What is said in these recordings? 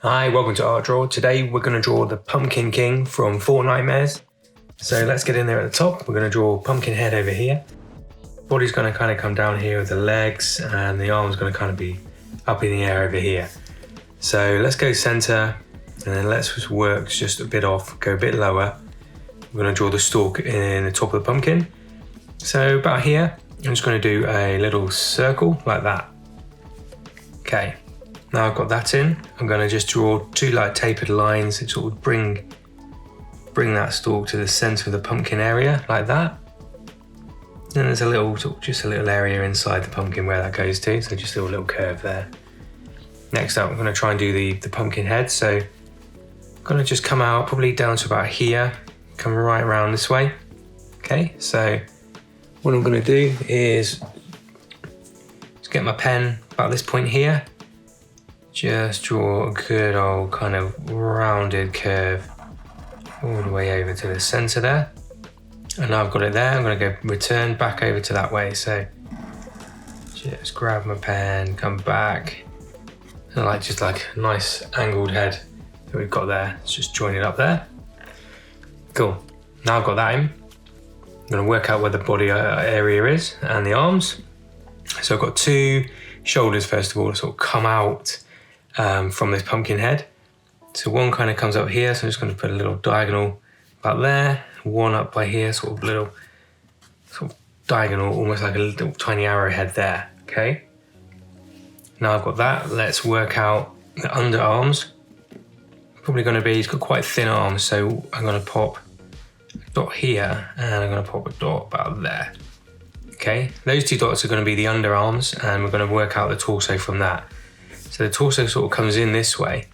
Hi, welcome to Art Draw. Today we're going to draw the Pumpkin King from Fortnitemares. So let's get in there at the top. We're going to draw pumpkin head over here. Body's going to kind of come down here with the legs, and the arm's going to kind of be up in the air over here. So let's go center, and then let's just work just a bit off, go a bit lower. We're going to draw the stalk in the top of the pumpkin. So about here, I'm just going to do a little circle like that. Okay. Now I've got that in, I'm going to just draw two like tapered lines that sort of bring that stalk to the center of the pumpkin area like that. Then there's a little, just a little area inside the pumpkin where that goes to, so just a little curve there. Next up, I'm going to try and do the pumpkin head, so I'm going to just come out probably down to about here, come right around this way. Okay, so what I'm going to do is just get my pen about this point here. Just draw a good old kind of rounded curve all the way over to the center there. And now I've got it there, I'm going to go return back over to that way. So just grab my pen, come back, and just like a nice angled head that we've got there. Let's just join it up there. Cool. Now I've got that in. I'm going to work out where the body area is and the arms. So I've got two shoulders first of all, sort of come out from this pumpkin head. So one kind of comes up here, so I'm just going to put a little diagonal about there, one up by here, sort of diagonal, almost like a little tiny arrowhead there. Okay. Now I've got that, let's work out the underarms. Probably going to be, he's got quite thin arms, so I'm going to pop a dot here and I'm going to pop a dot about there. Okay, those two dots are going to be the underarms, and we're going to work out the torso from that. So the torso sort of comes in this way.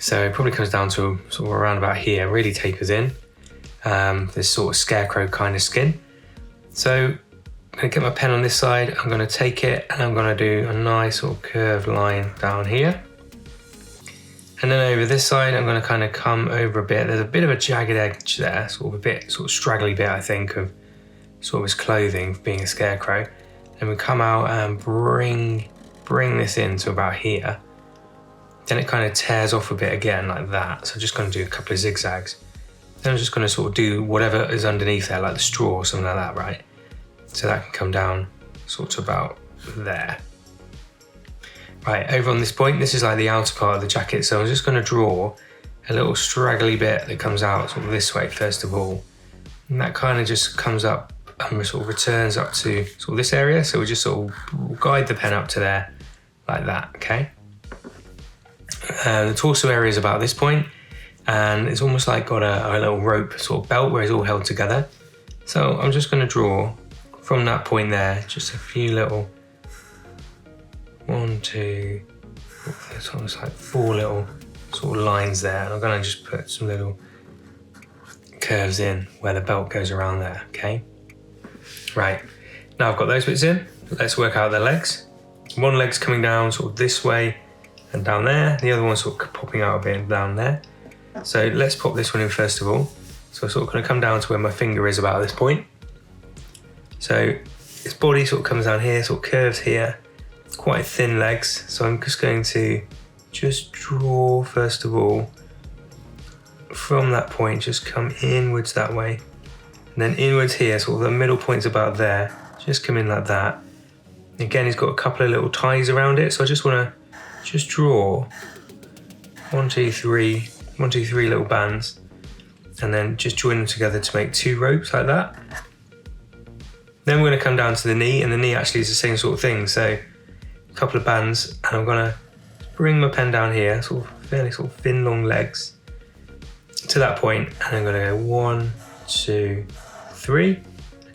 So it probably comes down to sort of around about here, really tapers in. This sort of scarecrow kind of skin. So I'm going to get my pen on this side, I'm going to take it and I'm going to do a nice sort of curved line down here. And then over this side, I'm going to kind of come over a bit. There's a bit of a jagged edge there, sort of straggly bit, I think, of sort of his clothing being a scarecrow. And we come out and bring this in to about here. Then it kind of tears off a bit again like that. So I'm just going to do a couple of zigzags. Then I'm just going to sort of do whatever is underneath there, like the straw or something like that, right? So that can come down sort of about there. Right, over on this point, this is like the outer part of the jacket. So I'm just going to draw a little straggly bit that comes out sort of this way first of all. And that kind of just comes up and sort of returns up to sort of this area. So we just sort of guide the pen up to there like that, okay? The torso area is about this point, and it's almost like got a little rope sort of belt where it's all held together. So I'm just going to draw from that point there just a few little, 1, 2, it's almost like 4 little sort of lines there. And I'm going to just put some little curves in where the belt goes around there, okay? Right, now I've got those bits in, let's work out the legs. One leg's coming down sort of this way and down there, the other one's sort of popping out a bit down there. So let's pop this one in first of all. So I'm sort of going to come down to where my finger is about this point. So his body sort of comes down here, sort of curves here, quite thin legs. So I'm just going to draw first of all from that point, just come inwards that way. And then inwards here, sort of the middle point's about there. Just come in like that. Again, he's got a couple of little ties around it. So I just want to draw 1, 2, 3 little bands. And then just join them together to make 2 ropes like that. Then we're going to come down to the knee, and the knee actually is the same sort of thing. So a couple of bands, and I'm going to bring my pen down here, sort of fairly sort of thin, long legs to that point. And I'm going to go 1, 2, 3,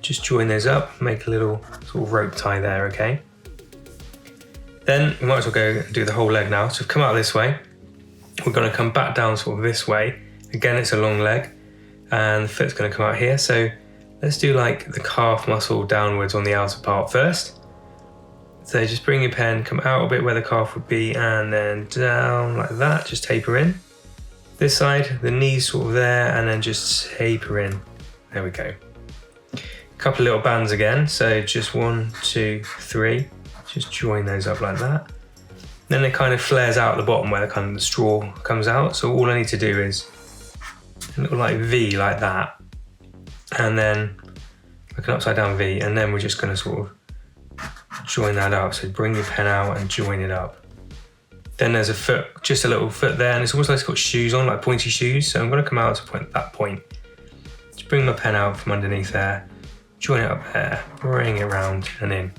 just join those up, make a little sort of rope tie there, okay? Then we might as well go and do the whole leg now. So we've come out this way, we're going to come back down sort of this way. Again, it's a long leg, and the foot's going to come out here. So let's do like the calf muscle downwards on the outer part first. So just bring your pen, come out a bit where the calf would be, and then down like that, just taper in. This side, the knees sort of there, and then just taper in. There we go. Couple of little bands again, so just 1, 2, 3, just join those up like that. Then it kind of flares out at the bottom where the straw comes out. So all I need to do is a little like V like that, and then like an upside down V, and then we're just going to sort of join that up. So bring your pen out and join it up. Then there's a foot, just a little foot there, and it's almost like it's got shoes on, like pointy shoes. So I'm going to come out to that point. Just bring my pen out from underneath there, join it up there, bring it round and in.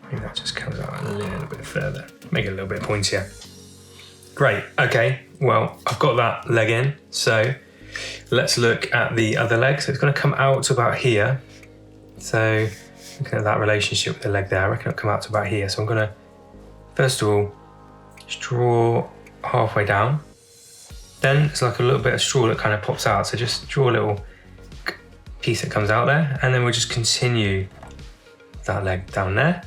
I think that just comes out a little bit further, make it a little bit pointier. Great, okay, well, I've got that leg in, so let's look at the other leg. So it's going to come out to about here. So looking at that relationship with the leg there, I reckon it'll come out to about here. So I'm going to, first of all, just draw halfway down. Then it's like a little bit of straw that kind of pops out. So just draw a little piece that comes out there, and then we'll just continue that leg down there.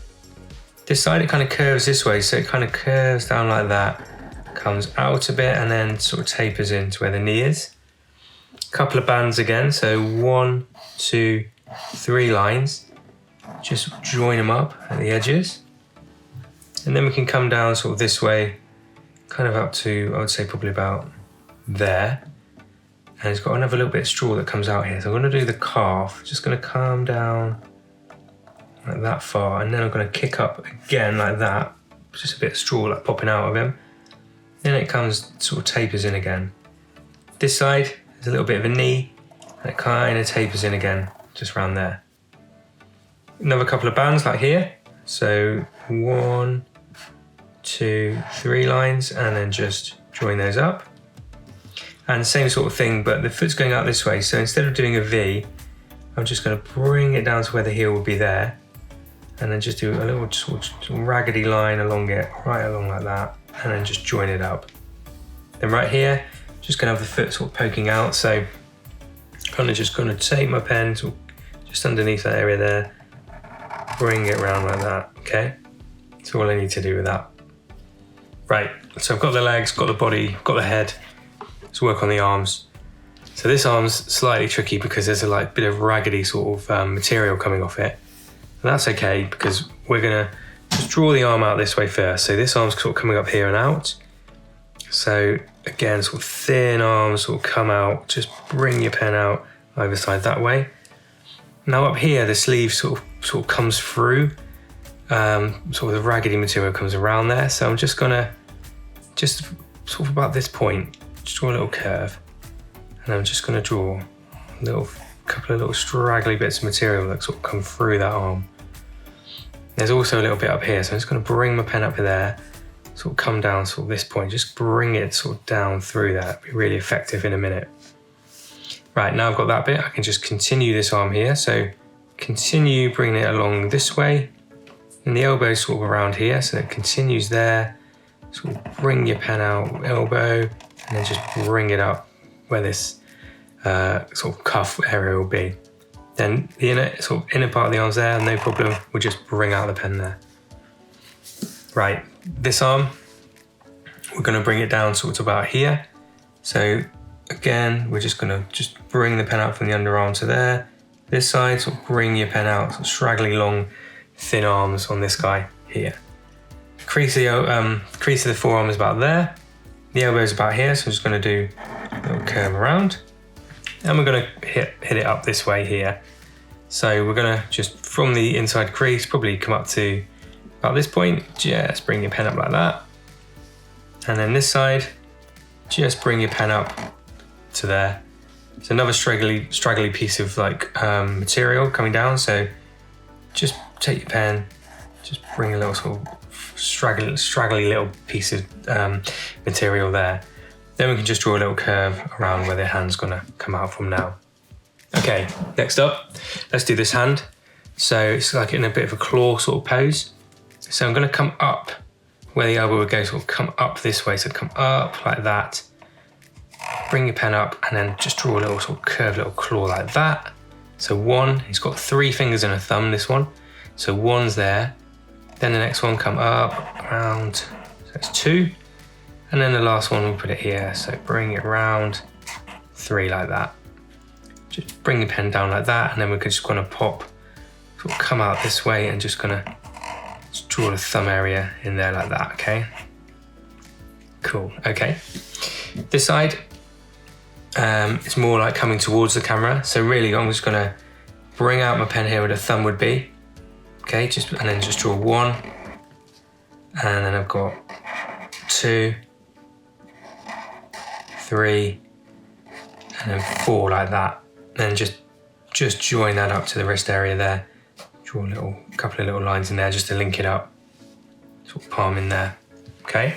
This side, it kind of curves this way. So it kind of curves down like that, comes out a bit, and then sort of tapers into where the knee is. Couple of bands again. So 1, 2, 3 lines. Just join them up at the edges. And then we can come down sort of this way, kind of up to, I would say probably about there. And it's got another little bit of straw that comes out here. So I'm going to do the calf, just going to come down like that far. And then I'm going to kick up again like that. Just a bit of straw like popping out of him. Then it comes, sort of tapers in again. This side, there's a little bit of a knee, and it kind of tapers in again, just around there. Another couple of bands like here. So 1, 2, 3 lines, and then just join those up. And same sort of thing, but the foot's going out this way. So instead of doing a V, I'm just going to bring it down to where the heel will be there, and then just do a little sort of raggedy line along it, right along like that, and then just join it up. Then right here, just going to have the foot sort of poking out. So kind of just going to take my pen sort of just underneath that area there, bring it around like that, okay? That's all I need to do with that. Right, so I've got the legs, got the body, got the head. Let's work on the arms. So this arm's slightly tricky because there's a like bit of raggedy sort of material coming off it. And that's okay because we're gonna just draw the arm out this way first. So this arm's sort of coming up here and out. So again, sort of thin arms sort of come out, just bring your pen out either side that way. Now up here, the sleeve sort of comes through, sort of the raggedy material comes around there. So I'm just gonna, just sort of about this point, just draw a little curve. And I'm just gonna draw a couple of little straggly bits of material that sort of come through that arm. There's also a little bit up here, so I'm just gonna bring my pen up there, sort of come down sort of this point, just bring it sort of down through that. Be really effective in a minute. Right, now I've got that bit, I can just continue this arm here. So continue bringing it along this way, and the elbow's sort of around here, so it continues there. Sort of bring your pen out, elbow, and then just bring it up where this sort of cuff area will be. Then the inner part of the arm's there, no problem. We'll just bring out the pen there. Right, this arm, we're going to bring it down sort of about here. So again, we're just going to just bring the pen out from the underarm to there. This side, sort of bring your pen out, sort of straggly long, thin arms on this guy here. Crease of the forearm is about there. The elbow is about here, so I'm just going to do a little curve around. And we're going to hit it up this way here. So we're going to just, from the inside crease, probably come up to about this point, just bring your pen up like that. And then this side, just bring your pen up to there. It's another straggly piece of like material coming down. So just take your pen, just bring a little sort of straggly little piece of material there. Then we can just draw a little curve around where the hand's gonna come out from now. Okay, next up, let's do this hand. So it's like in a bit of a claw sort of pose. So I'm gonna come up where the elbow would go, sort of come up this way. So come up like that, bring your pen up, and then just draw a little sort of curved little claw like that. So one, he's got 3 fingers and a thumb, this one. So one's there. Then the next one come up, around, so that's 2. And then the last one, we'll put it here. So bring it round, 3 like that. Just bring the pen down like that, and then we're just gonna pop, sort of come out this way and just gonna draw the thumb area in there like that, okay? Cool, okay. This side, it's more like coming towards the camera. So really, I'm just gonna bring out my pen here where the thumb would be. Okay, and then just draw 1. And then I've got 2, 3, and then 4 like that. And just join that up to the wrist area there. Draw a couple of little lines in there just to link it up. Sort of palm in there. Okay.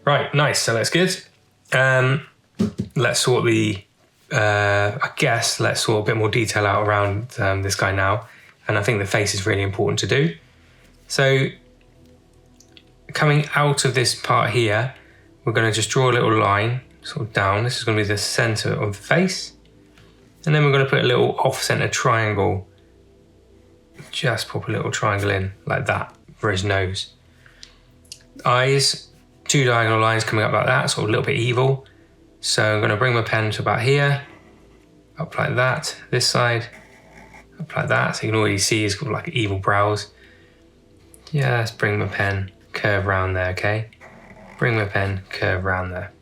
Right, nice. So that's good. Let's sort let's sort a bit more detail out around this guy now. And I think the face is really important to do. So coming out of this part here, we're going to just draw a little line sort of down. This is going to be the center of the face. And then we're going to put a little off-center triangle. Just pop a little triangle in like that for his nose. Eyes, 2 diagonal lines coming up like that, sort of a little bit evil. So I'm going to bring my pen to about here, up like that, this side, up like that. So you can already see he's got like evil brows. Just bring my pen, curve round there, okay? Bring my pen, curve round there.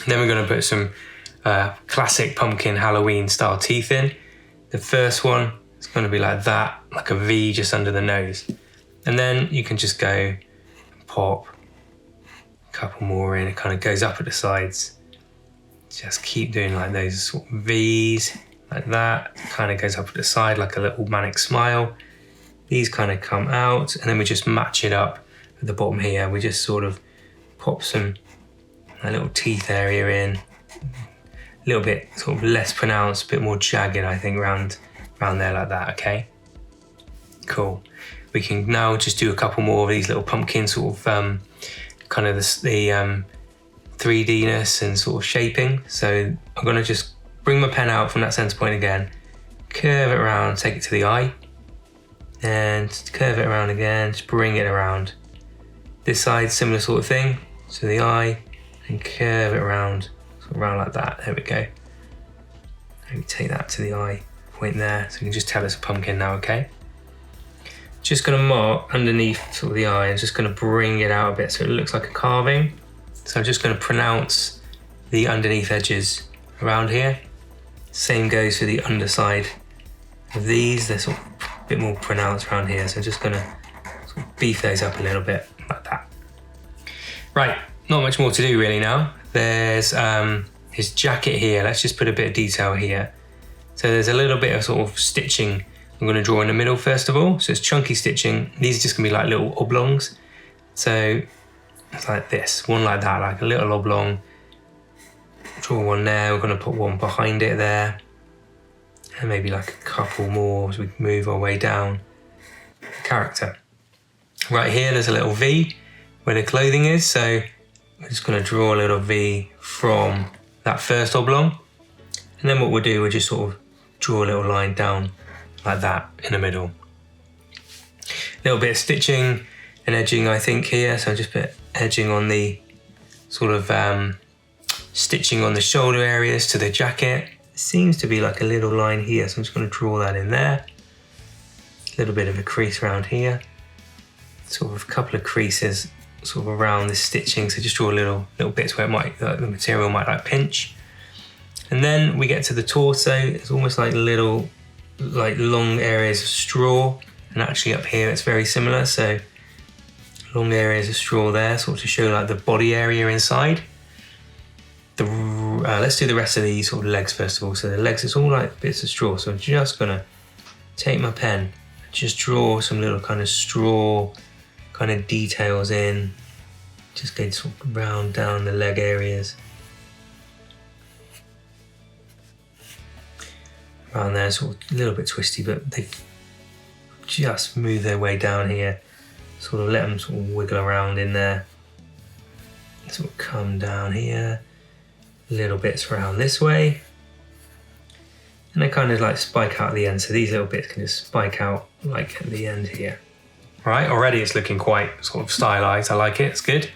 And then we're going to put some classic pumpkin Halloween style teeth in. The first one is going to be like that, like a V just under the nose. And then you can just go and pop a couple more in. It kind of goes up at the sides. Just keep doing like those sort of V's, like that. Kind of goes up at the side like a little manic smile. These kind of come out, and then we just match it up at the bottom here. We just sort of pop a little teeth area in. A little bit sort of less pronounced, a bit more jagged, I think, round there like that, okay? Cool. We can now just do a couple more of these little pumpkin sort of kind of the 3D-ness and sort of shaping. So I'm gonna just bring my pen out from that center point again, curve it around, take it to the eye, and curve it around again, just bring it around. This side, similar sort of thing, to the eye, and curve it around, sort of around like that, there we go. Maybe take that to the eye, point there, so you can just tell it's a pumpkin now, okay? Just gonna mark underneath sort of the eye, and just gonna bring it out a bit so it looks like a carving. So I'm just gonna pronounce the underneath edges around here. Same goes for the underside of these. They're sort of a bit more pronounced around here. So I'm just gonna sort of beef those up a little bit like that. Right, not much more to do really now. There's his jacket here. Let's just put a bit of detail here. So there's a little bit of sort of stitching I'm gonna draw in the middle first of all. So it's chunky stitching. These are just gonna be like little oblongs. So it's like this, one like that, like a little oblong. Draw one there, we're gonna put one behind it there. And maybe like a couple more as we move our way down the character. Right here, there's a little V where the clothing is. So we're just gonna draw a little V from that first oblong. And then what we'll do, we'll just sort of draw a little line down like that in the middle. A little bit of stitching and edging, I think, here. So just put edging on the sort of stitching on the shoulder areas to the jacket. Seems to be like a little line here, so I'm just going to draw that in there. A little bit of a crease around here. Sort of a couple of creases sort of around the stitching, so just draw little bits where it might, the material might like pinch. And then we get to the torso. It's almost like little, like long areas of straw, and actually up here it's very similar. So long areas of straw there, sort of to show like the body area inside. Let's do the rest of these sort of legs first of all. So the legs, it's all like bits of straw. So I'm just gonna take my pen, just draw some little kind of straw kind of details in. Just go sort of round down the leg areas. Around there, sort of a little bit twisty, but they just move their way down here. Sort of let them sort of wiggle around in there. Sort of come down here. Little bits around this way. And they kind of like spike out at the end. So these little bits can just spike out like at the end here. All right, already it's looking quite sort of stylized. I like it, it's good.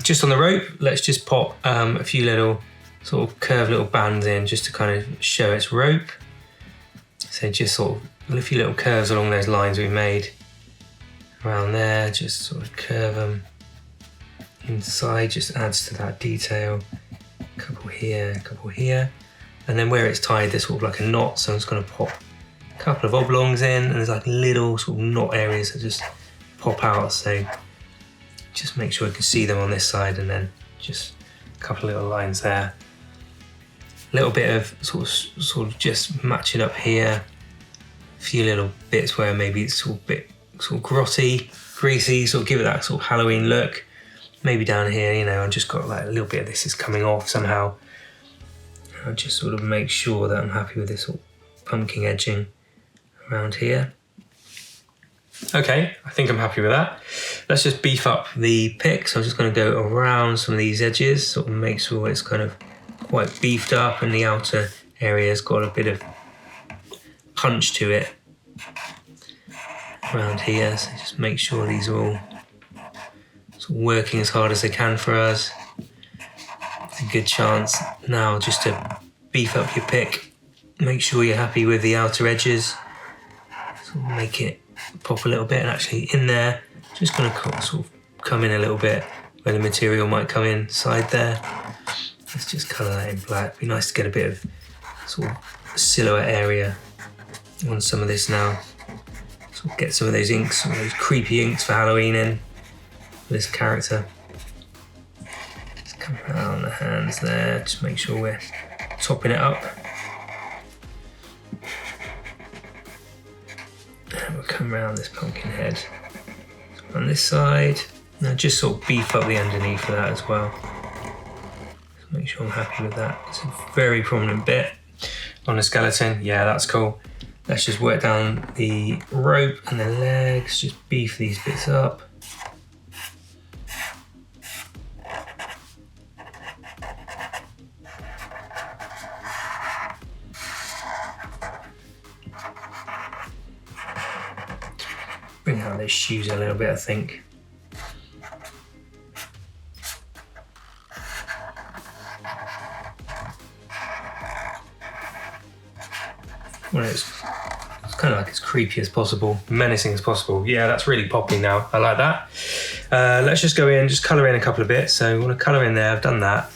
Just on the rope, let's just pop a few little sort of curved little bands in just to kind of show its rope. So just sort of a few little curves along those lines we made. Around there, just sort of curve them inside just adds to that detail. A couple here, a couple here. And then where it's tied, there's sort of like a knot, so I'm just going to pop a couple of oblongs in, and there's like little sort of knot areas that just pop out, so just make sure you can see them on this side, and then just a couple of little lines there. A little bit of sort of just matching up here. A few little bits where maybe it's sort of grotty, greasy, sort of give it that sort of Halloween look. Maybe down here, you know, I've just got like a little bit of this is coming off somehow. I'll just sort of make sure that I'm happy with this sort of pumpkin edging around here. Okay, I think I'm happy with that. Let's just beef up the pick. So I'm just going to go around some of these edges, sort of make sure it's kind of quite beefed up, and the outer area's got a bit of punch to it around here. So just make sure these are all sort of working as hard as they can for us. It's a good chance now just to beef up your pick. Make sure you're happy with the outer edges. Sort of make it pop a little bit, and actually in there, just going to sort of come in a little bit where the material might come inside there. Let's just colour that in black. Be nice to get a bit of sort of silhouette area on some of this now. Sort of get some of those inks, some of those creepy inks for Halloween in this character. Just come around the hands there, just make sure we're topping it up. And we'll come around this pumpkin head on this side. Now just sort of beef up the underneath of that as well. So make sure I'm happy with that. It's a very prominent bit on the skeleton. Yeah, that's cool. Let's just work down the rope and the legs, just beef these bits up. Bring out those shoes a little bit, I think. Well, it's kind of like as creepy as possible, menacing as possible. Yeah, that's really popping now. I like that. Let's just go in, just colour in a couple of bits. So we want to colour in there, I've done that.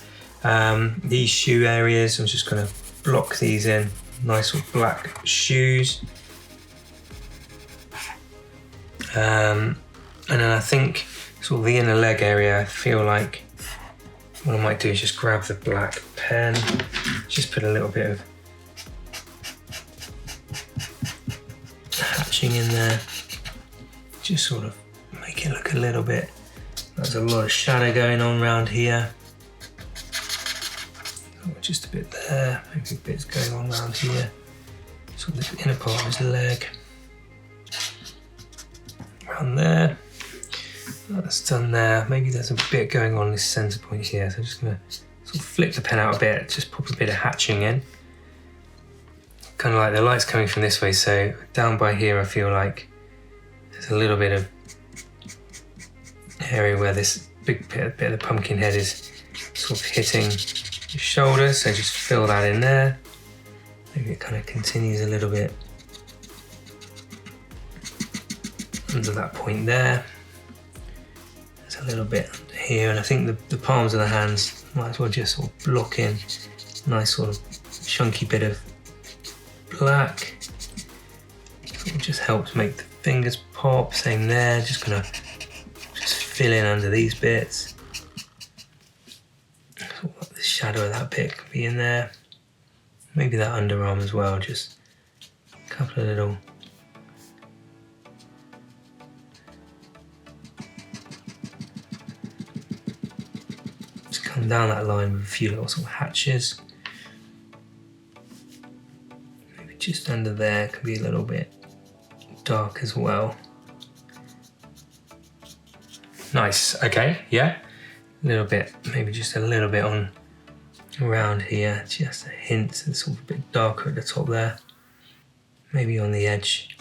These shoe areas, I'm just going to block these in. Nice sort of black shoes. And then I think sort of the inner leg area, I feel like what I might do is just grab the black pen, just put a little bit of hatching in there, just sort of make it look a little bit, there's a lot of shadow going on around here. Just a bit there, maybe bits going on around here, sort of the inner part of his leg. Around there, that's done there. Maybe there's a bit going on this centre point here, so I'm just going to sort of flip the pen out a bit, just pop a bit of hatching in. Kind of like the light's coming from this way, so down by here I feel like there's a little bit of area where this big bit of the pumpkin head is sort of hitting your shoulder, so just fill that in there. Maybe it kind of continues a little bit under that point there. There's a little bit under here, and I think the palms of the hands might as well just sort of block in. Nice sort of chunky bit of black. Sort of just helps make the fingers pop. Same there, just gonna just fill in under these bits. Sort of like the shadow of that bit could be in there. Maybe that underarm as well, just a couple of little down that line with a few little sort of hatches. Maybe just under there could be a little bit dark as well. Nice, okay, yeah. A little bit, maybe just a little bit on around here, just a hint, it's sort of a bit darker at the top there. Maybe on the edge.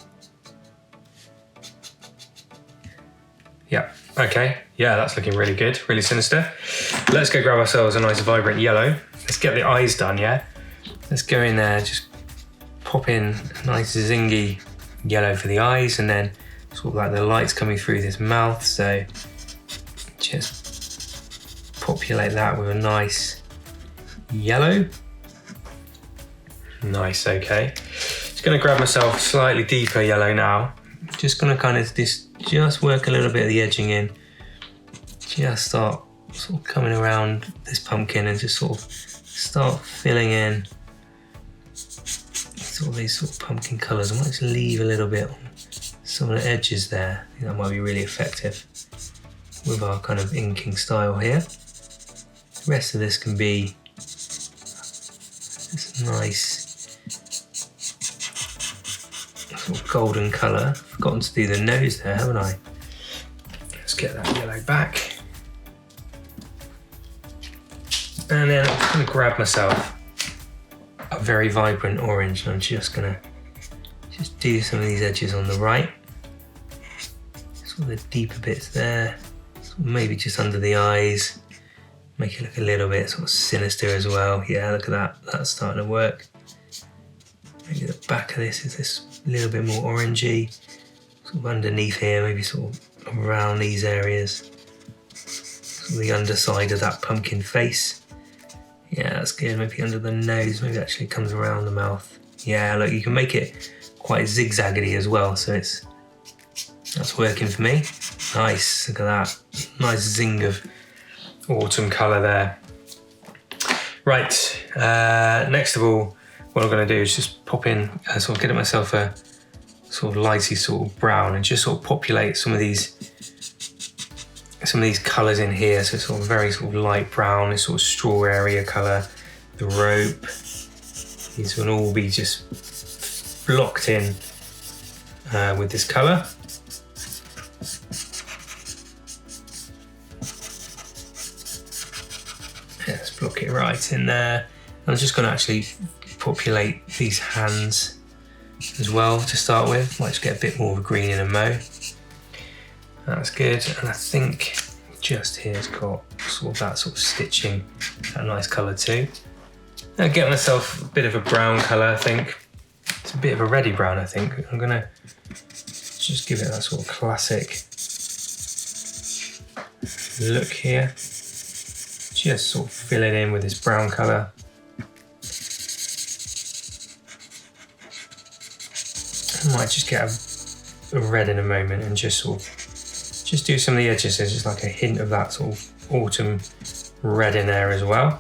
Yeah, okay, yeah, that's looking really good, really sinister. Let's go grab ourselves a nice vibrant yellow. Let's get the eyes done, yeah? Let's go in there, just pop in a nice zingy yellow for the eyes, and then sort of like the light's coming through this mouth, so just populate that with a nice yellow. Nice, okay. Just gonna grab myself slightly deeper yellow now. Just gonna kind of just work a little bit of the edging in. Just start sort of coming around this pumpkin and just sort of start filling in sort of these sort of pumpkin colours. I might just leave a little bit on some of the edges there. I think that might be really effective with our kind of inking style here. The rest of this can be this nice sort of golden colour. Forgotten to do the nose there, haven't I? Let's get that yellow back. And then I'm going to grab myself a very vibrant orange, and I'm just going to do some of these edges on the right. Sort of the deeper bits there, sort of maybe just under the eyes. Make it look a little bit sort of sinister as well. Yeah, look at that, that's starting to work. Maybe the back of this is this little bit more orangey. Sort of underneath here, maybe sort of around these areas. Sort of the underside of that pumpkin face. Yeah, that's good. Maybe under the nose, maybe it actually comes around the mouth. Yeah, look, you can make it quite zigzaggedy as well, so that's working for me. Nice, look at that. Nice zing of autumn colour there. Right, next of all, what I'm going to do is just pop in, sort of get myself a sort of lighty sort of brown and just sort of populate some of these colours in here. So it's sort of very sort of light brown, this sort of straw area colour, the rope. These will all be just blocked in with this colour. Let's block it right in there. I'm just going to actually populate these hands as well to start with. Might just get a bit more of a green in a mo. That's good, and I think just here's got sort of that sort of stitching, that nice colour too. Now get myself a bit of a brown colour, I think. It's a bit of a reddy brown, I think. I'm gonna just give it that sort of classic look here. Just sort of fill it in with this brown colour. I might just get a red in a moment and just sort of do some of the edges. There's just like a hint of that sort of autumn red in there as well.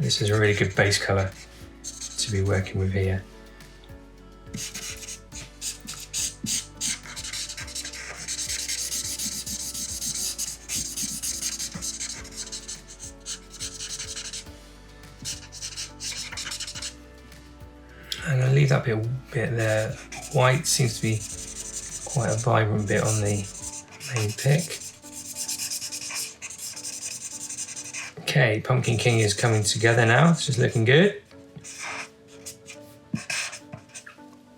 This is a really good base colour to be working with here. I'm going to leave that bit there. White seems to be quite a vibrant bit on the main pick. Okay, Pumpkin King is coming together now. This is looking good.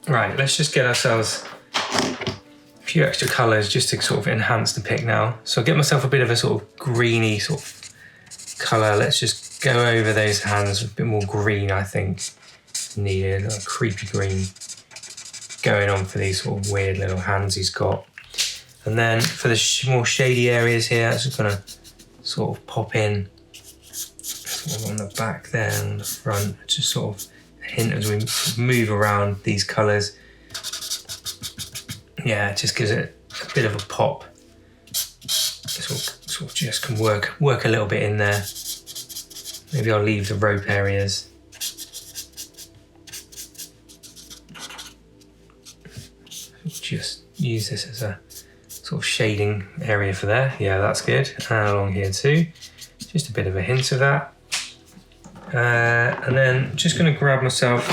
Right, let's just get ourselves a few extra colours just to sort of enhance the pick now. So I'll get myself a bit of a sort of greeny sort of colour. Let's just go over those hands with a bit more green, I think. Needed, a creepy green going on for these sort of weird little hands he's got. And then for the more shady areas here, I'm just gonna sort of pop in sort of on the back there and on the front, just sort of a hint as we move around these colours. Yeah, it just gives it a bit of a pop. Sort of just can work a little bit in there. Maybe I'll leave the rope areas. Just use this as a sort of shading area for there. Yeah, that's good. And along here too. Just a bit of a hint of that. And then just going to grab myself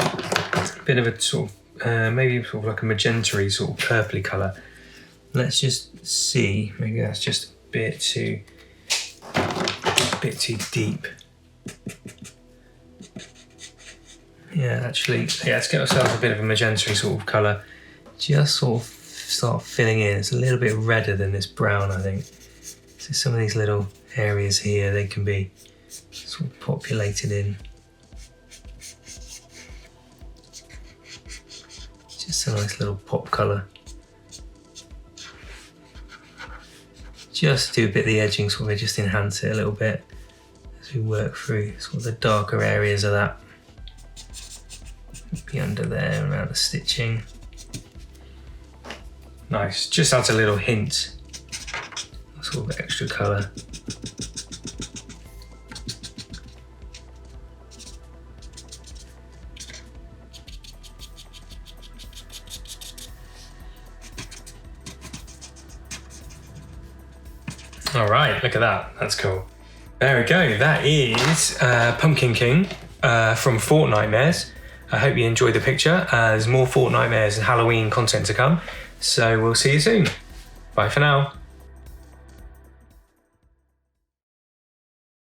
a bit of a sort of, maybe sort of like a magenta-y sort of purpley colour. Let's just see, maybe that's just a bit too deep. Yeah, actually, yeah, let's get ourselves a bit of a magenta-y sort of colour. Just sort of start filling in. It's a little bit redder than this brown, I think. So some of these little areas here, they can be sort of populated in. Just a nice little pop colour. just do a bit of the edging, sort of just enhance it a little bit as we work through sort of the darker areas of that. Be under there around the stitching. Nice, just adds a little hint, sort of extra colour. All right, look at that, that's cool. There we go, that is Pumpkin King from Fortnitemares. I hope you enjoyed the picture. There's more Fortnitemares and Halloween content to come, so we'll see you soon. Bye for now.